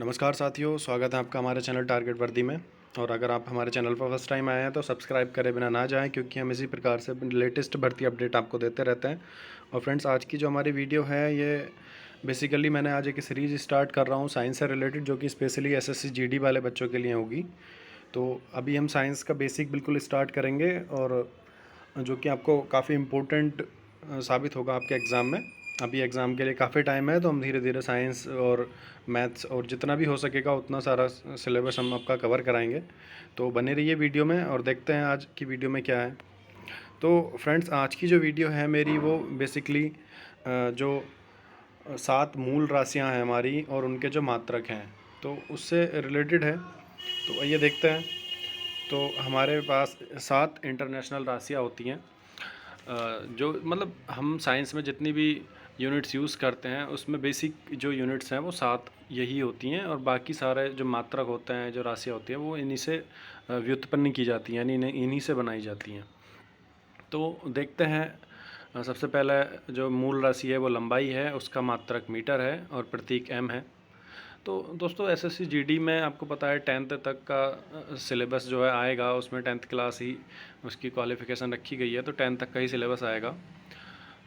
नमस्कार साथियों, स्वागत है आपका हमारे चैनल टारगेट वर्दी में। और अगर आप हमारे चैनल पर फर्स्ट टाइम आए हैं तो सब्सक्राइब करे बिना ना जाएं, क्योंकि हम इसी प्रकार से लेटेस्ट भर्ती अपडेट आपको देते रहते हैं। और फ्रेंड्स, आज की जो हमारी वीडियो है ये बेसिकली मैंने आज एक सीरीज़ स्टार्ट कर रहा हूँ साइंस से रिलेटेड, जो कि स्पेशली एसएससी जीडी वाले बच्चों के लिए होगी। तो अभी हम साइंस का बेसिक बिल्कुल स्टार्ट करेंगे, और जो कि आपको काफ़ी इम्पोर्टेंट साबित होगा आपके एग्ज़ाम में। अभी एग्ज़ाम के लिए काफ़ी टाइम है, तो हम धीरे धीरे साइंस और मैथ्स और जितना भी हो सकेगा उतना सारा सिलेबस हम आपका कवर कराएंगे। तो बने रहिए वीडियो में और देखते हैं आज की वीडियो में क्या है। तो फ्रेंड्स, आज की जो वीडियो है मेरी वो बेसिकली जो 7 मूल राशियां हैं हमारी और उनके जो मात्रक हैं तो उससे रिलेटेड है। तो आइए देखते हैं। तो हमारे पास 7 इंटरनेशनल राशियाँ होती हैं, जो मतलब हम साइंस में जितनी भी यूनिट्स यूज़ करते हैं उसमें बेसिक जो यूनिट्स हैं वो 7 यही होती हैं, और बाकी सारे जो मात्रक होते हैं, जो राशियाँ होती हैं, वो इन्हीं से व्युत्पन्न की जाती हैं, यानी इन्हीं से बनाई जाती हैं। तो देखते हैं। सबसे पहले जो मूल राशि है वो लंबाई है, उसका मात्रक मीटर है और प्रतीक एम है। तो दोस्तों, एसएससी जीडी में आपको पता है 10th तक का सिलेबस जो है आएगा, उसमें 10th क्लास ही उसकी क्वालिफ़िकेशन रखी गई है, तो 10th तक का ही सिलेबस आएगा।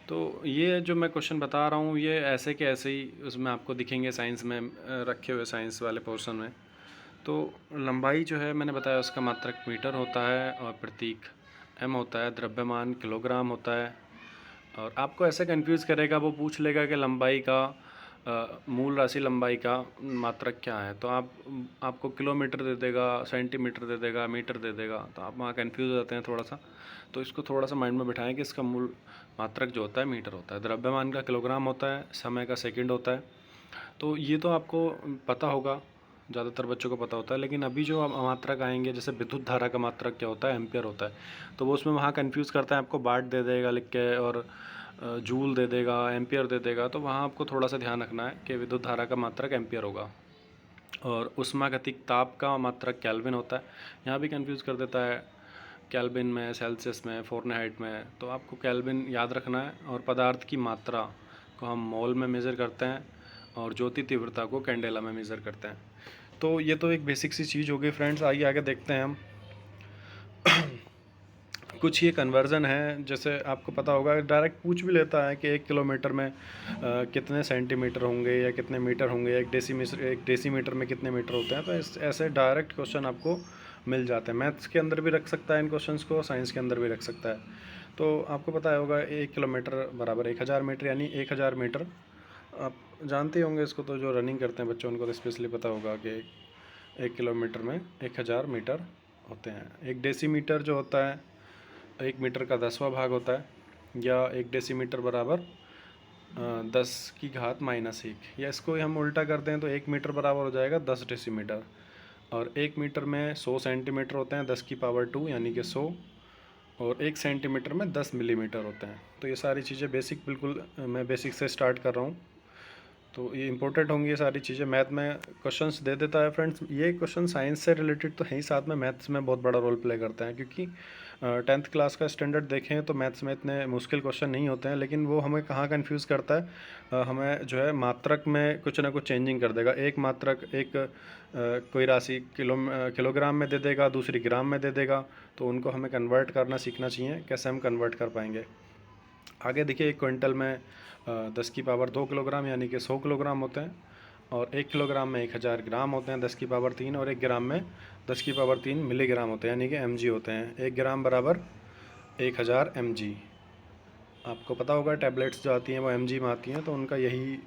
तो ये जो मैं क्वेश्चन बता रहा हूँ ये ऐसे के ऐसे ही उसमें आपको दिखेंगे साइंस में रखे हुए, साइंस वाले पोर्शन में। तो लंबाई जो है मैंने बताया उसका मात्रक मीटर होता है और प्रतीक एम होता है, द्रव्यमान किलोग्राम होता है। और आपको ऐसे कंफ्यूज करेगा, वो पूछ लेगा कि लंबाई का मूल राशि लंबाई का मात्रक क्या है, तो आपको किलोमीटर दे देगा, सेंटीमीटर दे देगा, मीटर दे देगा, तो आप वहाँ कंफ्यूज हो जाते हैं थोड़ा सा। तो इसको थोड़ा सा माइंड में बिठाएं कि इसका मूल मात्रक जो होता है मीटर होता है, द्रव्यमान का किलोग्राम होता है, समय का सेकंड होता है। तो ये तो आपको पता होगा, ज़्यादातर बच्चों को पता होता है। लेकिन अभी जो मात्रक आएंगे, जैसे विद्युत धारा का मात्रक क्या होता है, एम्पियर होता है, तो वो उसमें वहाँ कंफ्यूज करता है, आपको वाट दे देगा लिख के, और जूल दे देगा, एम्पियर दे देगा। तो वहाँ आपको थोड़ा सा ध्यान रखना है कि विद्युत धारा का मात्रक एम्पियर होगा। और ऊष्मागतिक ताप का मात्रक केल्विन होता है, यहाँ भी कंफ्यूज कर देता है, केल्विन में, सेल्सियस में, फ़ारेनहाइट में। तो आपको केल्विन याद रखना है। और पदार्थ की मात्रा को हम मोल में मेज़र करते हैं, और ज्योति तीव्रता को कैंडेला में मेज़र करते हैं। तो ये तो एक बेसिक सी चीज़ हो गई फ्रेंड्स। आइए आगे देखते हैं हम। कुछ ये कन्वर्ज़न है, जैसे आपको पता होगा डायरेक्ट पूछ भी लेता है कि 1 किलोमीटर में कितने सेंटीमीटर होंगे या कितने मीटर होंगे, 1 डेसीमीटर में कितने मीटर होते हैं। तो ऐसे डायरेक्ट क्वेश्चन आपको मिल जाते हैं। मैथ्स के अंदर भी रख सकता है इन क्वेश्चंस को, साइंस के अंदर भी रख सकता है। तो आपको पता होगा 1 किलोमीटर बराबर 1000 मीटर, यानी 1000 मीटर आप जानते होंगे इसको। तो जो रनिंग करते हैं बच्चों, उनको तो स्पेशली पता होगा कि 1 किलोमीटर में 1000 मीटर होते हैं। 1 डेसीमीटर जो होता है 1 मीटर का 10वां भाग होता है, या 1 डेसीमीटर बराबर 10⁻⁻1, या इसको हम उल्टा कर दें तो 1 मीटर बराबर हो जाएगा 10 डेसीमीटर। और 1 मीटर में 100 सेंटीमीटर होते हैं, 10⁻², यानी कि 100। और 1 सेंटीमीटर में 10 मिलीमीटर होते हैं। तो ये सारी चीज़ें बेसिक, बिल्कुल मैं बेसिक से स्टार्ट कर रहा हूँ, तो ये इंपॉर्टेंट होंगी ये सारी चीज़ें। मैथ में क्वेश्चंस दे देता है फ्रेंड्स। ये क्वेश्चन साइंस से रिलेटेड तो है ही, साथ में मैथ्स में बहुत बड़ा रोल प्ले करते हैं, क्योंकि 10th क्लास का स्टैंडर्ड देखें तो मैथ्स में इतने मुश्किल क्वेश्चन नहीं होते हैं। लेकिन वो हमें कहाँ कंफ्यूज करता है, हमें जो है मात्रक में कुछ ना कुछ चेंजिंग कर देगा। एक मात्रक, एक कोई राशि किलोग्राम में दे देगा, दूसरी ग्राम में दे देगा। तो उनको हमें कन्वर्ट करना सीखना चाहिए, कैसे हम कन्वर्ट कर पाएंगे। आगे देखिए, 1 क्विंटल में 10⁻² किलोग्राम, यानी कि 100 किलोग्राम होते हैं। और 1 किलोग्राम में 1000 ग्राम होते हैं, 10⁻3। और 1 ग्राम में 10⁻3 मिलीग्राम होते हैं, यानी कि mg होते हैं। 1 ग्राम बराबर 1000 mg। आपको पता होगा टैबलेट्स जो आती हैं वो mg में आती हैं, तो उनका यही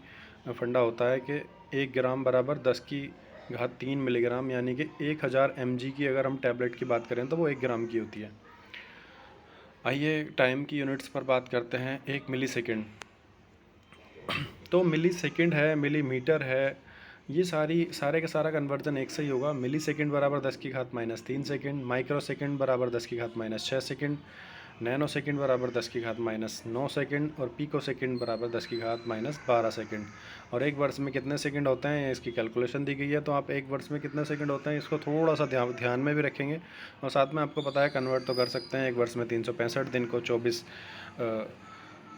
फंडा होता है कि 1 ग्राम बराबर 10⁻³ मिलीग्राम, यानी कि 1000 mg की अगर हम टैबलेट की बात करें तो वो 1 ग्राम की होती है। आइए टाइम की यूनिट्स पर बात करते हैं। 1 मिली सेकेंड, तो मिली सेकेंड है, मिलीमीटर है, ये सारे का सारा कन्वर्जन एक से ही होगा। मिली सेकेंड बराबर 10⁻³ सेकेंड, माइक्रो सेकेंड बराबर 10⁻6 सेकेंड, नैनो सेकेंड बराबर 10⁻9 सेकेंड, और पीको सेकेंड बराबर 10⁻12 सेकेंड। और एक वर्ष में कितने सेकंड होते हैं इसकी कैलकुलेशन दी गई है। तो आप एक वर्ष में कितने सेकंड होते हैं इसको थोड़ा सा ध्यान में भी रखेंगे। और साथ में आपको पता है कन्वर्ट तो कर सकते हैं। एक वर्ष में 365 दिन को 24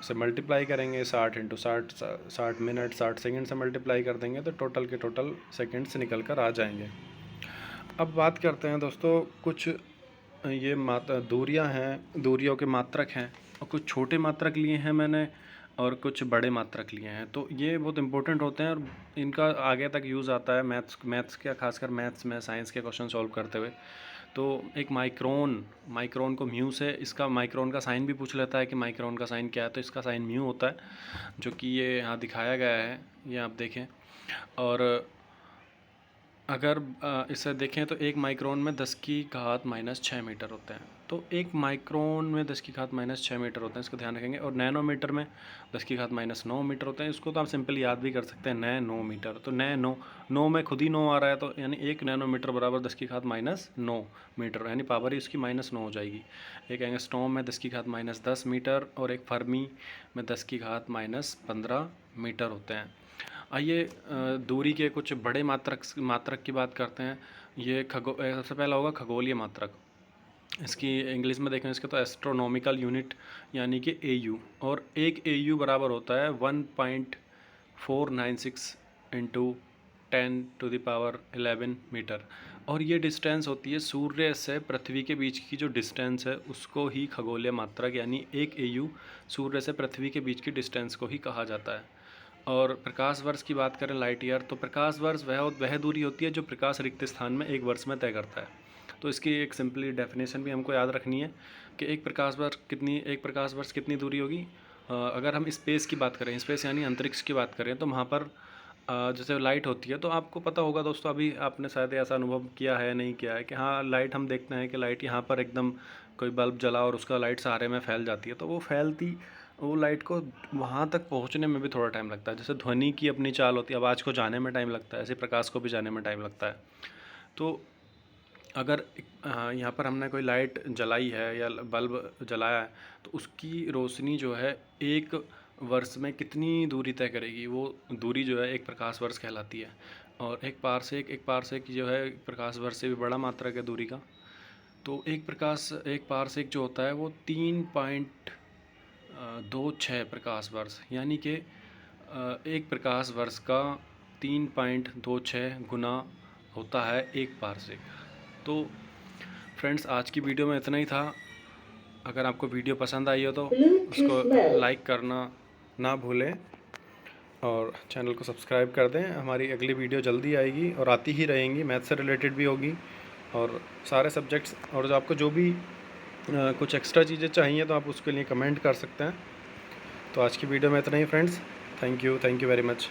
से मल्टीप्लाई करेंगे, 60 इंटू 60 मिनट 60 सेकंड से मल्टीप्लाई कर देंगे तो टोटल के टोटल सेकंड्स निकल कर आ जाएंगे। अब बात करते हैं दोस्तों, कुछ ये दूरियां हैं, दूरियों के मात्रक हैं, और कुछ छोटे मात्रक लिए हैं मैंने और कुछ बड़े मात्रक लिए हैं। तो ये बहुत इंपॉर्टेंट होते हैं और इनका आगे तक यूज़ आता है मैथ्स का, खासकर मैथ्स में साइंस के क्वेश्चन सॉल्व करते हुए। तो एक माइक्रोन को म्यू से, इसका माइक्रोन का साइन भी पूछ लेता है कि माइक्रोन का साइन क्या है, तो इसका साइन म्यू होता है, जो कि ये यहाँ दिखाया गया है, ये आप देखें। और अगर इसे देखें तो 1 माइक्रोन में 10 की घात -6 मीटर होते हैं। तो 1 माइक्रोन में 10 की घात -6 मीटर होते हैं, इसको ध्यान रखेंगे। और नैनोमीटर में 10 की घात -9 मीटर होते हैं। इसको तो आप सिंपल याद भी कर सकते हैं, नैनोमीटर। तो नौ में खुद ही 9 आ रहा है, तो यानी 1 नैनोमीटर बराबर 10 की घात -9 मीटर, यानी पावर ही उसकी -9 हो जाएगी। एक एंगस्ट्रॉम में 10 की घात -10 मीटर और एक फर्मी में 10 की घात -15 मीटर होते हैं। आइए दूरी के कुछ बड़े मात्रक की बात करते हैं। ये सबसे पहला होगा खगोलीय मात्रक। इसकी इंग्लिश में देखें इसके तो एस्ट्रोनॉमिकल यूनिट यानी कि AU, और एक AU बराबर होता है 1.496 इंटू 10⁻11 मीटर। और ये डिस्टेंस होती है सूर्य से पृथ्वी के बीच की जो डिस्टेंस है उसको ही खगोलीय मात्रक यानी एक AU सूर्य से पृथ्वी के बीच की डिस्टेंस को ही कहा जाता है। और प्रकाश वर्ष की बात करें, लाइट ईयर, तो प्रकाश वर्ष वह दूरी होती है जो प्रकाश रिक्त स्थान में एक वर्ष में तय करता है। तो इसकी एक सिंपली डेफिनेशन भी हमको याद रखनी है कि एक प्रकाश वर्ष कितनी दूरी होगी। अगर हम स्पेस की बात करें, स्पेस यानी अंतरिक्ष की बात करें, तो वहाँ पर जैसे लाइट होती है, तो आपको पता होगा दोस्तों, अभी आपने शायद ऐसा अनुभव किया है, नहीं किया है, कि हाँ लाइट हम देखते हैं कि लाइट यहाँ पर एकदम कोई बल्ब जला और उसका लाइट सहारे में फैल जाती है, तो वो लाइट को वहाँ तक पहुँचने में भी थोड़ा टाइम लगता है। जैसे ध्वनि की अपनी चाल होती है, आवाज़ को जाने में टाइम लगता है, ऐसे प्रकाश को भी जाने में टाइम लगता है। तो अगर यहाँ पर हमने कोई लाइट जलाई है या बल्ब जलाया है, तो उसकी रोशनी जो है एक वर्ष में कितनी दूरी तय करेगी, वो दूरी जो है एक प्रकाश वर्ष कहलाती है। और एक पारसेक जो है एक प्रकाश वर्ष से भी बड़ा मात्रक है दूरी का। तो एक पारसेक जो होता है वो 3.26 प्रकाश वर्ष, यानी कि एक प्रकाश वर्ष का 3.26 गुना होता है एक पारसेक। तो फ्रेंड्स, आज की वीडियो में इतना ही था। अगर आपको वीडियो पसंद आई हो तो उसको लाइक करना ना भूलें और चैनल को सब्सक्राइब कर दें। हमारी अगली वीडियो जल्दी आएगी और आती ही रहेंगी, मैथ से रिलेटेड भी होगी और सारे सब्जेक्ट्स। और जो आपको जो भी कुछ एक्स्ट्रा चीज़ें चाहिए तो आप उसके लिए कमेंट कर सकते हैं। तो आज की वीडियो में इतना ही friends. Thank you very much.